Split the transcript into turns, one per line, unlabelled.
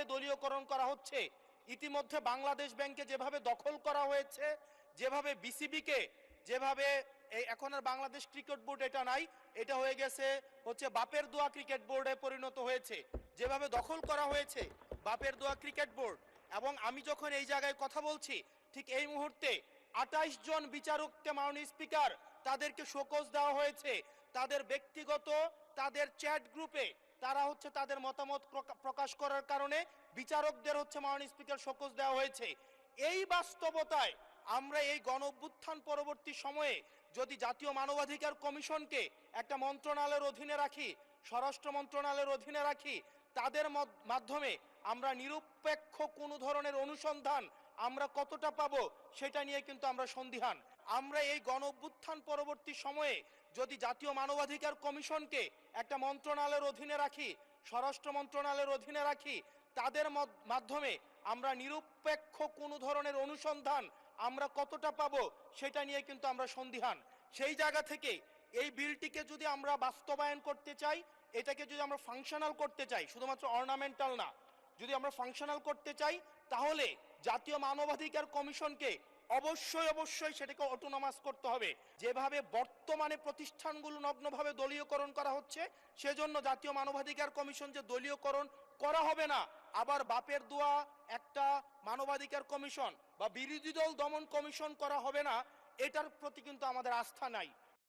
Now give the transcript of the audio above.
নগ্নভাবে দলীয়করণ করা হচ্ছে। ইতিমধ্যে বাংলাদেশ ব্যাংকে যেভাবে দখল করা হয়েছে, যেভাবে বিসিবিকে যেভাবে এখন আর বাংলাদেশ ক্রিকেট বোর্ড এটা নাই, এটা হয়ে গেছে হচ্ছে বাপের দোয়া ক্রিকেট বোর্ডে পরিণত হয়েছে। যেভাবে দখল করা হয়েছে বাপের দোয়া ক্রিকেট বোর্ড, এবং আমি যখন এই জায়গায় কথা বলছি ঠিক এই মুহূর্তে 28 জন বিচারককে মাননীয় স্পিকার তাদেরকে শোকজ দেওয়া হয়েছে। তাদের ব্যক্তিগত তাদের চ্যাট গ্রুপে তারা হচ্ছে তাদের মতামত প্রকাশ করার কারণে বিচারকদের হচ্ছে মাননীয় স্পিকার শোকজ দেওয়া হয়েছে। এই বাস্তবতায় আমরা এই গণ অভ্যুত্থান পরবর্তী সময়ে যদি জাতীয় মানবাধিকার কমিশনকে একটা মন্ত্রণালয়ের অধীনে রাখি, স্বরাষ্ট্র মন্ত্রণালয়ের অধীনে রাখি, তাদের মাধ্যমে আমরা নিরপেক্ষ কোনো ধরনের অনুসন্ধান আমরা কতটা পাবো সেটা নিয়ে কিন্তু আমরা সন্দিহান। আমরা এই গণ অভ্যুত্থান পরবর্তী সময়ে যদি জাতীয় মানবাধিকার কমিশনকে একটা মন্ত্রণালয়ের অধীনে রাখি, স্বরাষ্ট্র মন্ত্রণালয়ের অধীনে রাখি, তাদের মাধ্যমে আমরা নিরপেক্ষ কোনো ধরনের অনুসন্ধান আমরা কতটা পাবো সেটা নিয়ে কিন্তু আমরা সন্দিহান। সেই জায়গা থেকে এই বিলটিকে যদি আমরা বাস্তবায়ন করতে চাই, এটাকে যদি আমরা ফাংশনাল করতে চাই, শুধুমাত্র অর্নামেন্টাল না, যদি আমরা ফাংশনাল করতে চাই, তাহলে জাতীয় মানবাধিকার কমিশনকে অবশ্যই সেটাকে অটোনমাস করতে হবে। যেভাবে বর্তমানে প্রতিষ্ঠানগুলো নগ্নভাবে দলীয়করণ করা হচ্ছে, সেজন্য জাতীয় মানবাধিকার কমিশন যে দলীয়করণ করা হবে না, আবার বাপের দোয়া একটা মানবাধিকার কমিশন বা বিরোধী দল দমন কমিশন করা হবে না, এটার প্রতি কিন্তু আমাদের আস্থা নাই।